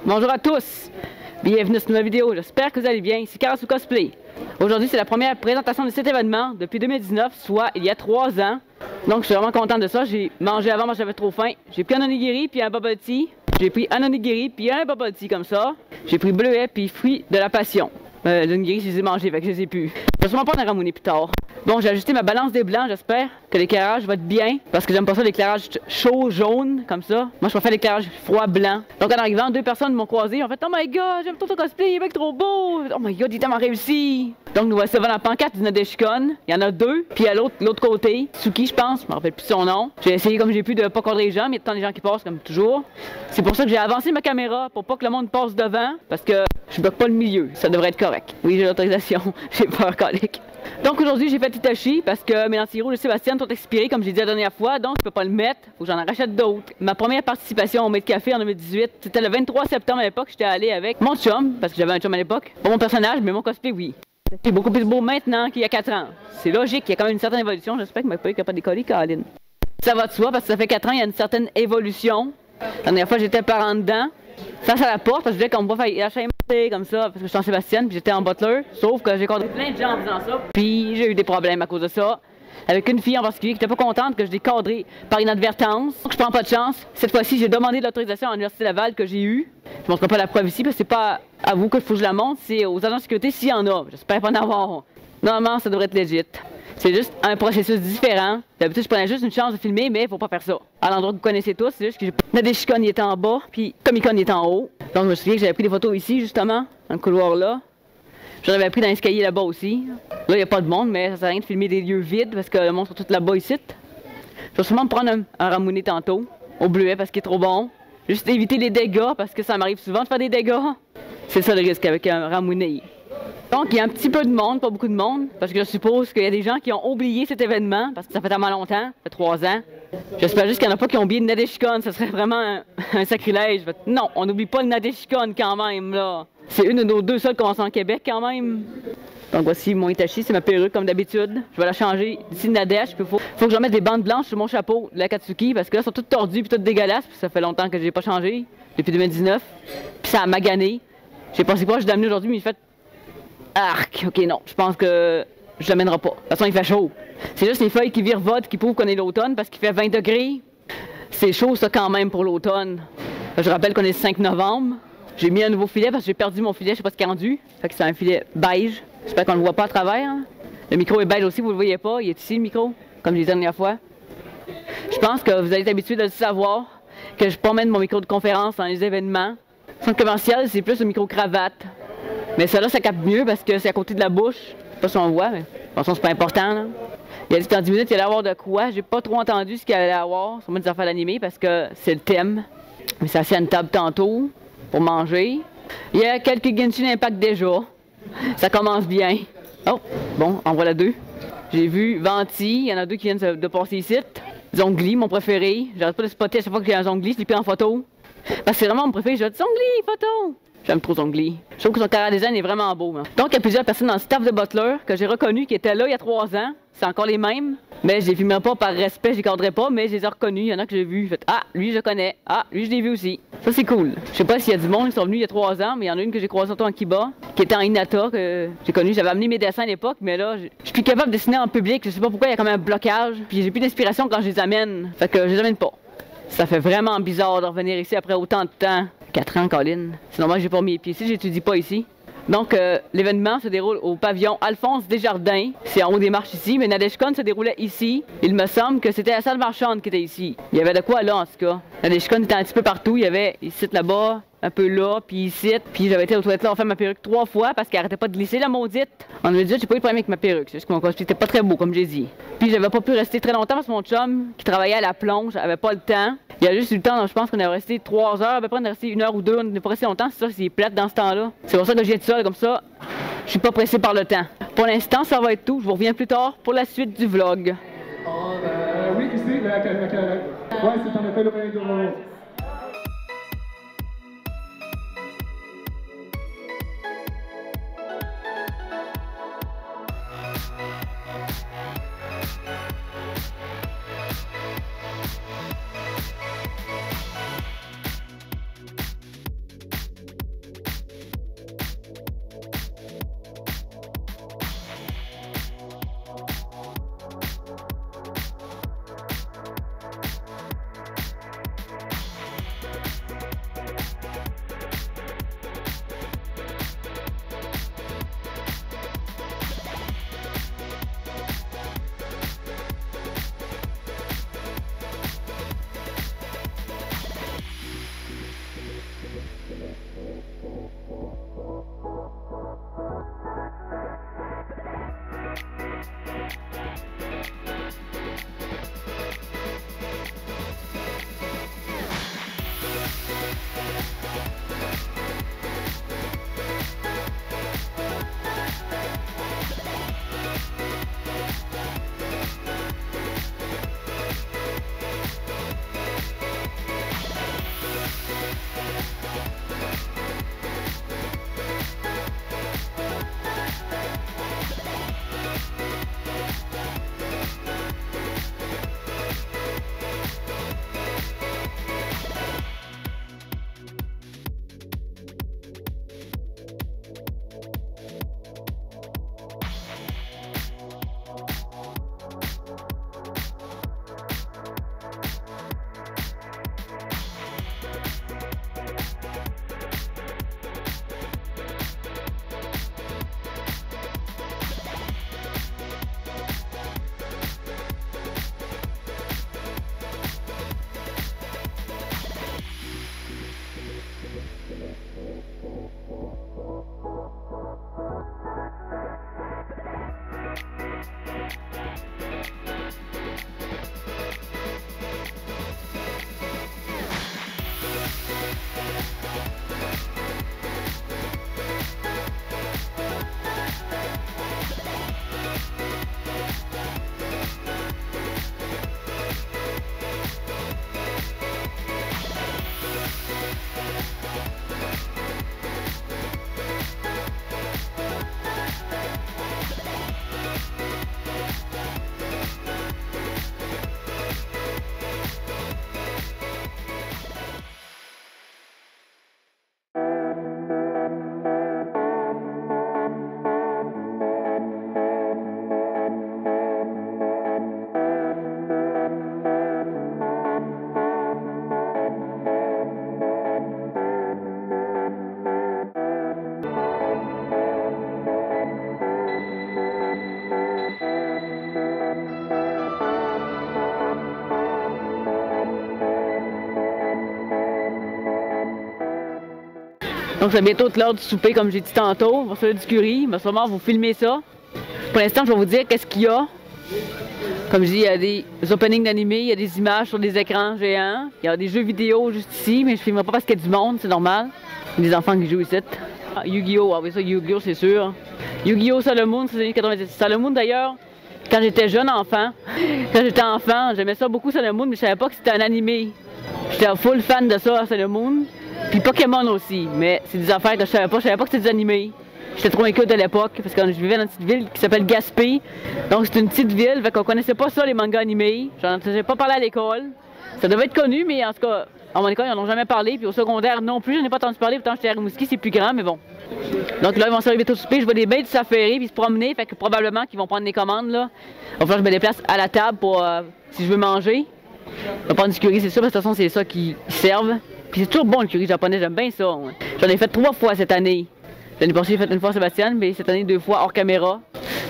Bonjour à tous, bienvenue à cette nouvelle vidéo, j'espère que vous allez bien, ici Karasu Cosplay. Aujourd'hui c'est la première présentation de cet événement depuis 2019, soit il y a 3 ans. Donc je suis vraiment content de ça, j'ai mangé avant parce que j'avais trop faim. J'ai pris un onigiri puis un bubble tea. J'ai pris un onigiri puis un bubble tea comme ça. J'ai pris bleuet puis fruits de la passion. L'onigiri je les ai mangés, fait que je les ai plus. Je vais sûrement pas en ramouner plus tard. Bon, j'ai ajusté ma balance des blancs, j'espère que l'éclairage va être bien. Parce que j'aime pas ça l'éclairage chaud, jaune, comme ça. Moi je préfère l'éclairage froid, blanc. Donc en arrivant, 2 personnes m'ont croisé, ont fait oh my god, j'aime ton cosplay, il est trop beau. Oh my god, il est tellement réussi. Donc nous voici devant la pancarte du Nadeshikon. Il y en a 2, puis à l'autre côté, Tsuki je pense, je me rappelle plus son nom. J'ai essayé comme j'ai pu de pas cadrer les gens, mais il y a tant de gens qui passent comme toujours. C'est pour ça que j'ai avancé ma caméra, pour pas que le monde passe devant, parce que je bloque pas le milieu, ça devrait être correct. Oui, j'ai l'autorisation, j'ai peur colique. Donc aujourd'hui j'ai fait Itachi parce que mes lentilles rouges de Sébastien sont expirées comme j'ai dit la dernière fois, donc je peux pas le mettre, faut que j'en rachète d'autres. Ma première participation au Made Café en 2018, c'était le 23 septembre à l'époque, j'étais allé avec mon chum, parce que j'avais un chum à l'époque, pas mon personnage, mais mon cosplay oui. C'est beaucoup plus beau maintenant qu'il y a 4 ans. C'est logique, il y a quand même une certaine évolution, j'espère que ma pas capable de décoller, Caroline. Ça va de soi parce que ça fait 4 ans, il y a une certaine évolution. La dernière fois j'étais par en dedans, face à la porte, parce que je voulais qu'on me voit faire HMT comme ça, parce que je suis en Sébastien, puis j'étais en butler, sauf que j'ai cadré plein de gens en faisant ça, puis j'ai eu des problèmes à cause de ça. Avec une fille en particulier qui était pas contente que je l'ai cadré par inadvertance. Donc je prends pas de chance. Cette fois-ci, j'ai demandé de l'autorisation à l'Université Laval que j'ai eue. Je ne montrerai pas la preuve ici parce que c'est pas à vous qu'il faut que je la montre, c'est aux agents de sécurité s'il y en a. J'espère pas en avoir. Normalement, ça devrait être legit. C'est juste un processus différent. D'habitude, je prenais juste une chance de filmer, mais faut pas faire ça. À l'endroit que vous connaissez tous, c'est juste que Nadeshikon il était en bas, puis Comic-Con il était en haut. Donc je me souviens que j'avais pris des photos ici, justement, dans le couloir là. J'en avais pris dans l'escalier là-bas aussi. Là, il n'y a pas de monde, mais ça sert à rien de filmer des lieux vides parce que le monde sont tout là-bas ici. Je vais sûrement me prendre un ramouné tantôt, au bleuet parce qu'il est trop bon. Juste éviter les dégâts parce que ça m'arrive souvent de faire des dégâts. C'est ça le risque avec un ramouné. Donc, il y a un petit peu de monde, pas beaucoup de monde, parce que je suppose qu'il y a des gens qui ont oublié cet événement, parce que ça fait tellement longtemps, ça fait 3 ans. J'espère juste qu'il n'y en a pas qui ont oublié le Nadeshikon, ça serait vraiment un sacrilège. Non, on n'oublie pas le Nadeshikon quand même, là. C'est une de nos 2 seules conventions en Québec quand même. Donc voici mon Itachi, c'est ma perruque comme d'habitude. Je vais la changer d'ici le Nadesh, puis faut que je remette des bandes blanches sur mon chapeau de la Katsuki, parce que là, elles sont toutes tordues puis toutes dégueulasses, puis ça fait longtemps que je n'ai pas changé, depuis 2019. Puis ça a magané. J'ai pensé pas que je l'amener aujourd'hui, mais j'ai fait... Arc! Ok, non, je pense que je l'amènerai pas. De toute façon, il fait chaud. C'est juste les feuilles qui virevoltent qui prouvent qu'on est l'automne parce qu'il fait 20 degrés. C'est chaud, ça, quand même, pour l'automne. Je rappelle qu'on est le 5 novembre. J'ai mis un nouveau filet parce que j'ai perdu mon filet, je sais pas ce qu'il est rendu. Fait que c'est un filet beige. J'espère qu'on ne le voit pas à travers. Hein. Le micro est beige aussi, vous le voyez pas. Il est ici, le micro, comme j'ai dit la dernière fois. Je pense que vous allez être habitué de le savoir que je promène mon micro de conférence dans les événements. Centre commercial, c'est plus le micro cravate. Mais ça là, ça capte mieux parce que c'est à côté de la bouche. Je sais pas si on voit, mais de toute façon, c'est pas important. Là. Il a dit que dans 10 minutes, il allait avoir de quoi. J'ai pas trop entendu ce qu'il allait avoir. Sûrement des affaires d'animé parce que c'est le thème. Mais c'est assis à une table tantôt pour manger. Il y a quelques Genshin Impact déjà. Ça commence bien. Oh, bon, en voilà 2. J'ai vu Venti, il y en a 2 qui viennent de passer ici. Zongli, mon préféré. J'arrête pas de spotter à chaque fois que j'ai un Zongli, je l'ai pris en photo. Parce que c'est vraiment mon préféré. Je dis Zongli, photo! J'aime trop Zongli. Je trouve que son chara design est vraiment beau. Hein. Donc, il y a plusieurs personnes dans le staff de Butler que j'ai reconnues qui étaient là il y a 3 ans. C'est encore les mêmes. Mais je les filmerai pas par respect, je les cadrerai pas, mais je les ai reconnus. Il y en a que j'ai vus. Fait, ah, lui, je connais. Ah, lui, je l'ai vu aussi. Ça, c'est cool. Je sais pas s'il y a du monde qui sont venus il y a 3 ans, mais il y en a une que j'ai croisée en Kiba, qui était en Hinata, que j'ai connue. J'avais amené mes dessins à l'époque, mais là, je suis plus capable de dessiner en public. Je sais pas pourquoi, il y a comme un blocage. Puis j'ai plus d'inspiration quand je les amène. Fait que je les amène pas. Ça fait vraiment bizarre de revenir ici après autant de temps. 4 ans, Colin. C'est normal que j'ai pas mis les pieds ici, j'étudie pas ici. Donc, l'événement se déroule au pavillon Alphonse Desjardins. C'est en haut des marches ici, mais Nadeshikon se déroulait ici. Il me semble que c'était la salle marchande qui était ici. Il y avait de quoi là, en tout cas. Nadeshikon était un petit peu partout. Il y avait ici là-bas, un peu là, puis ici. Puis j'avais été aux toilettes là, on fait ma perruque 3 fois parce qu'elle arrêtait pas de glisser, la maudite. En 2018, j'ai pas eu de problème avec ma perruque. C'est juste que mon cosplay était pas très beau, comme j'ai dit. Puis j'avais pas pu rester très longtemps parce que mon chum, qui travaillait à la plonge, avait pas le temps. Il y a juste eu le temps, je pense qu'on est resté 3 heures, à peu près, on est resté 1 heure ou 2, on n'est pas resté longtemps, c'est ça, c'est plate dans ce temps-là. C'est pour ça que je viens de seul, comme ça, je suis pas pressé par le temps. Pour l'instant, ça va être tout, je vous reviens plus tard pour la suite du vlog. Oui, ici, ouais, c'est en effet le moyen de Donc c'est bientôt l'heure du souper comme j'ai dit tantôt. On va faire du curry, je vais sûrement vous filmer ça. Pour l'instant, je vais vous dire qu'est-ce qu'il y a. Comme je dis, il y a des openings d'animés, il y a des images sur des écrans géants, il y a des jeux vidéo juste ici, mais je ne filmerai pas parce qu'il y a du monde, c'est normal. Il y a des enfants qui jouent ici. Yu-Gi-Oh! Ah oui, ça, Yu-Gi-Oh! C'est sûr. Yu-Gi-Oh! Sailor Moon, c'est les années 90. Sailor Moon d'ailleurs, quand j'étais jeune enfant, j'aimais ça beaucoup Sailor Moon, mais je savais pas que c'était un animé. J'étais full fan de ça, Sailor Moon. Puis Pokémon aussi, mais c'est des affaires que je savais pas que c'était des animés. J'étais trop inquiète à l'époque, parce que je vivais dans une petite ville qui s'appelle Gaspé. Donc c'est une petite ville, fait qu'on connaissait pas ça, les mangas animés. J'en entendais pas parler à l'école. Ça devait être connu, mais en tout cas, à mon école, ils n'en ont jamais parlé. Puis au secondaire non plus, j'en ai pas entendu parler, pourtant j'étais à Rimouski, c'est plus grand, mais bon. Donc là, ils vont s'arriver tout souper, je vois des bêtes du safari, puis se promener, fait que probablement qu'ils vont prendre des commandes là. Il va falloir que je me déplace à la table pour, si je veux manger. Je vais prendre du curry, c'est sûr, parce que de toute façon, c'est ça qu'ils servent. Puis c'est toujours bon le curry japonais, j'aime bien ça. Ouais. J'en ai fait 3 fois cette année. L'année passée, j'ai fait une fois Sébastien, mais cette année 2 fois hors caméra.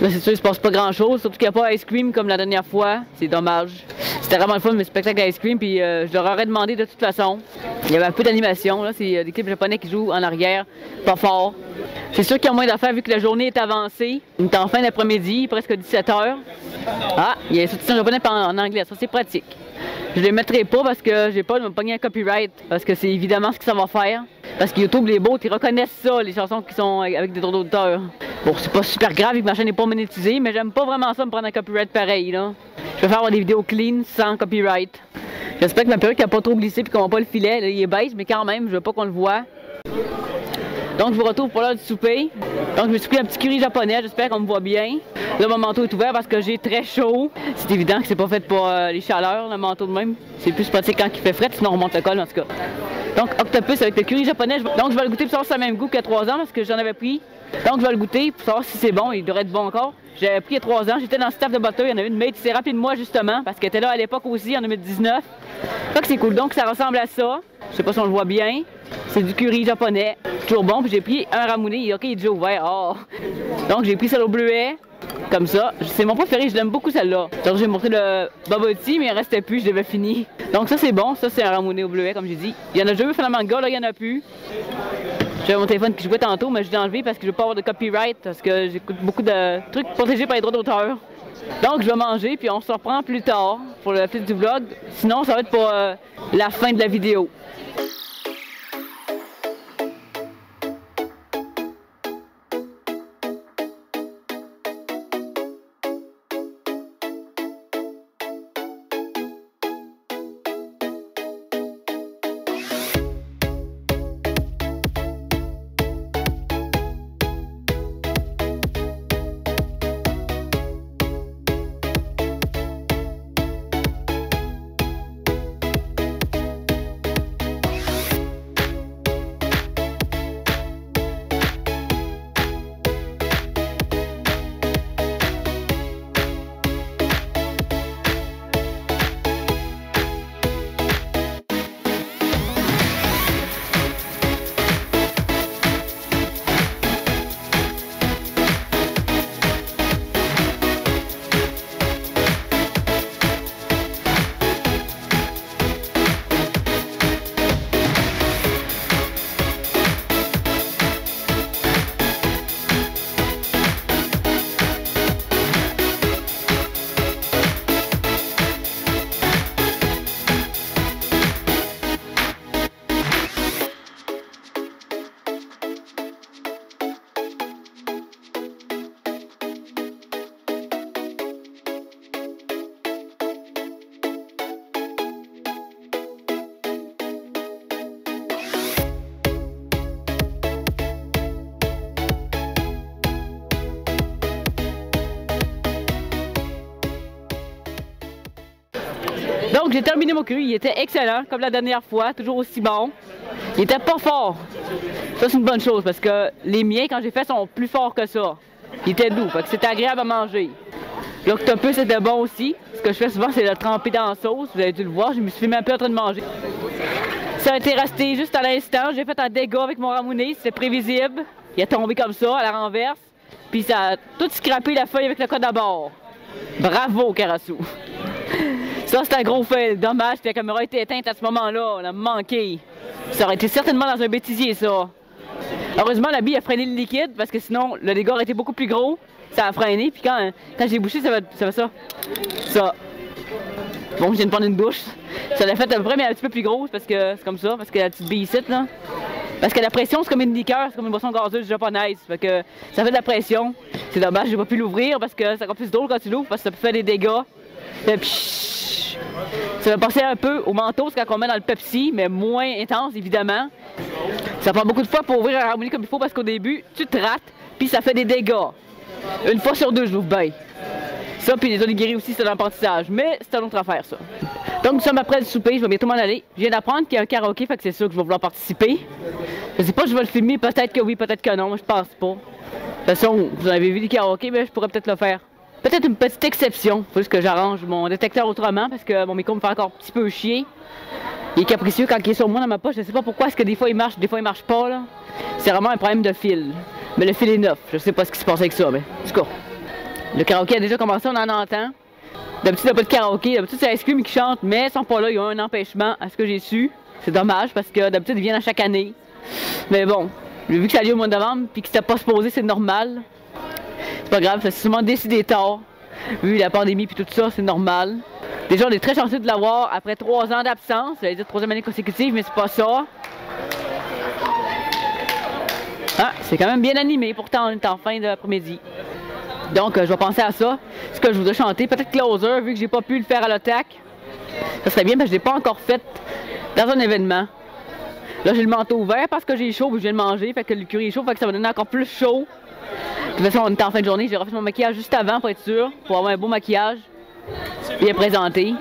Là, c'est sûr, il se passe pas grand chose, surtout qu'il n'y a pas ice cream comme la dernière fois. C'est dommage. C'était vraiment le fun, mes spectacles d'ice cream, puis je leur aurais demandé de toute façon. Il y avait un peu d'animation, là, c'est des clips japonais qui jouent en arrière, pas fort. C'est sûr qu'il y a moins d'affaires vu que la journée est avancée. On est en fin d'après-midi, presque 17 h. Ah, il y a les sous-titres japonais en anglais, ça c'est pratique. Je les mettrai pas parce que j'ai pas de me pogner un copyright, parce que c'est évidemment ce que ça va faire. Parce que YouTube, les bots, ils reconnaissent ça, les chansons qui sont avec des droits d'auteur. Bon, c'est pas super grave vu que ma chaîne n'est pas monétisée, mais j'aime pas vraiment ça me prendre un copyright pareil, là. Je préfère avoir des vidéos clean, sans copyright. J'espère que ma perruque n'a pas trop glissé puis qu'on va pas le filet. Là, il est baisse, mais quand même, je veux pas qu'on le voit. Donc, je vous retrouve pour l'heure du souper. Donc, je me suis pris un petit curry japonais, j'espère qu'on me voit bien. Là, mon manteau est ouvert parce que j'ai très chaud. C'est évident que c'est pas fait pour les chaleurs, le manteau de même. C'est plus pratique quand il fait frais, sinon on remonte le col, en tout cas. Donc, octopus avec le curry japonais. Donc, je vais le goûter pour savoir si ça a le même goût qu'il y a 3 ans parce que j'en avais pris. Donc, je vais le goûter pour savoir si c'est bon. Il devrait être bon encore. J'avais pris il y a 3 ans. J'étais dans le staff de Butter. Il y en avait une mate qui s'est rappelée de moi, justement, parce qu'elle était là à l'époque aussi, en 2019. Fait que c'est cool. Donc, ça ressemble à ça. Je sais pas si on le voit bien. C'est du curry japonais. Toujours bon. Puis j'ai pris un ramouné. OK, il est déjà ouvert. Oh. Donc, j'ai pris celle au bleuet. Comme ça. C'est mon préféré. Je l'aime beaucoup, celle-là. Donc, j'ai montré le bubble tea, mais il restait plus. Je l'avais fini. Donc, ça, c'est bon. Ça, c'est un ramouné au bleuet, comme j'ai dit. Il y en a déjà eu finalement le gars. Là, il y en a plus. J'avais mon téléphone qui jouait tantôt, mais je l'ai enlevé parce que je veux pas avoir de copyright, parce que j'écoute beaucoup de trucs protégés par les droits d'auteur. Donc je vais manger, puis on se reprend plus tard pour le fil du vlog. Sinon, ça va être pour la fin de la vidéo. Donc j'ai terminé mon curry, il était excellent, comme la dernière fois, toujours aussi bon. Il était pas fort. Ça c'est une bonne chose parce que les miens, quand j'ai fait, sont plus forts que ça. Il était doux, fait que c'était agréable à manger. L'octopus c'était bon aussi. Ce que je fais souvent, c'est le tremper dans la sauce. Vous avez dû le voir, je me suis filmé un peu en train de manger. Ça a été resté juste à l'instant. J'ai fait un dégât avec mon ramounet, c'était prévisible. Il a tombé comme ça, à la renverse. Puis ça a tout scrappé la feuille avec le code à bord. Bravo, Karasu. Ça, c'est un gros fait. Dommage que la caméra était éteinte à ce moment-là. On a manqué. Ça aurait été certainement dans un bêtisier, ça. Heureusement, la bille a freiné le liquide parce que sinon, le dégât aurait été beaucoup plus gros. Ça a freiné. Puis quand j'ai bouché, ça fait ça. Ça. Bon, je viens de prendre une douche. Ça l'a fait à peu près, mais un petit peu plus grosse parce que c'est comme ça. Parce que la petite bille ici, là. Parce que la pression, c'est comme une liqueur, c'est comme une boisson gazeuse japonaise. Fait que ça fait de la pression. C'est dommage, j'ai pas pu l'ouvrir parce que c'est encore plus drôle quand tu l'ouvres parce que ça peut faire des dégâts. Ça va passer un peu au manteau, c'est quand on met dans le Pepsi, mais moins intense évidemment. Ça prend beaucoup de fois pour ouvrir un harmonie comme il faut parce qu'au début, tu te rates, puis ça fait des dégâts. Une fois sur deux, je l'ouvre bien. Ça, puis les onigiri aussi, c'est de l'apprentissage. Mais c'est une autre affaire, ça. Donc, nous sommes après le souper, je vais bientôt m'en aller. Je viens d'apprendre qu'il y a un karaoké, fait que c'est sûr que je vais vouloir participer. Je sais pas si je vais le filmer, peut-être que oui, peut-être que non, je pense pas. De toute façon, vous avez vu les karaokés, mais je pourrais peut-être le faire. Peut-être une petite exception, faut juste que j'arrange mon détecteur autrement, parce que mon micro me fait encore un petit peu chier. Il est capricieux quand il est sur moi dans ma poche, je sais pas pourquoi, est-ce que des fois il marche, des fois il marche pas, là. C'est vraiment un problème de fil. Mais le fil est neuf, je sais pas ce qui se passe avec ça, mais en tout cas. Le karaoké a déjà commencé, on en entend. D'habitude, il n'y a pas de karaoké. D'habitude, c'est Ice Cream qui chante, mais ils sont pas là. Ils ont un empêchement à ce que j'ai su. C'est dommage parce que d'habitude, ils viennent à chaque année. Mais bon, j'ai vu que ça a lieu au mois de novembre puis que c'était pas supposé, c'est normal. C'est pas grave, ça s'est sûrement décidé tard. Vu la pandémie puis tout ça, c'est normal. Déjà, on est très chanceux de l'avoir après 3 ans d'absence. J'allais dire 3e année consécutive, mais c'est pas ça. Ah, c'est quand même bien animé. Pourtant, on est en fin d'après-midi. Donc, je vais penser à ça. Ce que je voudrais chanter, peut-être Closer, vu que j'ai pas pu le faire à l'attaque. Ça serait bien parce que je l'ai pas encore fait dans un événement. Là, j'ai le manteau ouvert parce que j'ai chaud, puis je viens de manger, fait que le curry est chaud, fait que ça va donner encore plus chaud. De toute façon, on est en fin de journée, j'ai refait mon maquillage juste avant pour être sûr, pour avoir un beau maquillage bien présenté.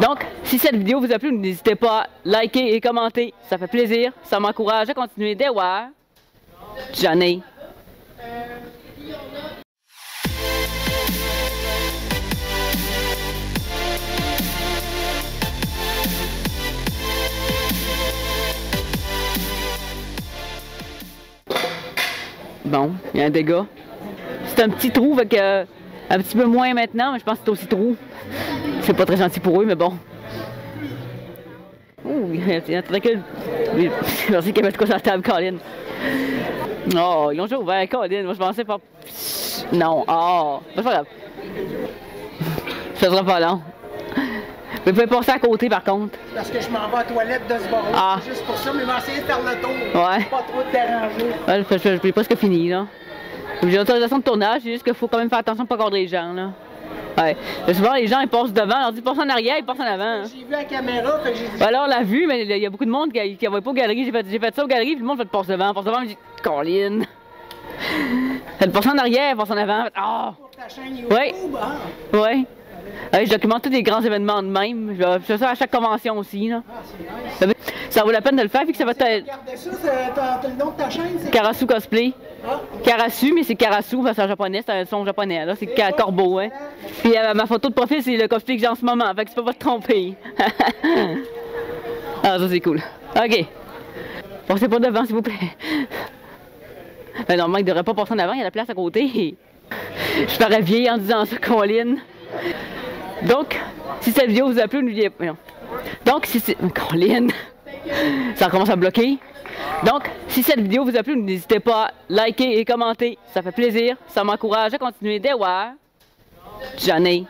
Donc, si cette vidéo vous a plu, n'hésitez pas à liker et commenter. Ça fait plaisir, ça m'encourage à continuer d'Ewa. J'en ai. Bon, il y a un dégât. C'est un petit trou, fait que un petit peu moins maintenant, mais je pense que c'est aussi trou. C'est pas très gentil pour eux, mais bon. Ouh, il y a un truc. Merci qu'il y avait de quoi sur la table, Colin. Oh, ils ont déjà ouvert, Colin. Moi, je pensais pas. Non, oh, c'est pas grave. Ça sera pas long. Vous pouvez passer à côté par contre. Parce que je m'en vais à la toilette de ce bord-là. Ah. Juste pour ça, mais je vais essayer de faire le tour. Ouais. Pas trop te déranger. Ouais, j'ai presque fini là. J'ai l'autorisation de tournage, c'est juste qu'il faut quand même faire attention de pas garder les gens là. Ouais. Souvent les gens ils passent devant, on leur dit passe en arrière, ils passent en avant. J'ai vu la caméra, fait que j'ai dit. Alors on l'a vu, mais il y a beaucoup de monde qui ne voit pas aux galeries. J'ai fait ça aux galeries, puis le monde fait passe devant, je dis Colin. Faites passer en arrière, passe en avant. Ah! Pour ta chaîne YouTube, ouais. Ah. Ouais. Ouais, je documente tous les grands événements de même. Je fais ça à chaque convention aussi. Là. Ah, c'est nice. Ça vaut la peine de le faire, vu que ça va être. Regardez ça, t'as le nom de ta chaîne, c'est Karasu Cosplay. Ah. Karasu, mais c'est Karasu, c'est en japonais, c'est un son japonais. Là, c'est Corbeau, hein. Puis ma photo de profil, c'est le cosplay que j'ai en ce moment, fait que tu peux pas te tromper. Ah, ça c'est cool. Ok. Passez pas devant, s'il vous plaît. Ben normalement, il devrait pas passer en avant, il y a la place à côté. Je parais vieille en disant ça, Colin. Donc, si cette vidéo vous a plu, n'oubliez pas. Donc, si c'est. Colin! Ça commence à bloquer. Donc, si cette vidéo vous a plu, n'hésitez pas à liker et commenter. Ça fait plaisir, ça m'encourage à continuer d'Ewa. J'en ai.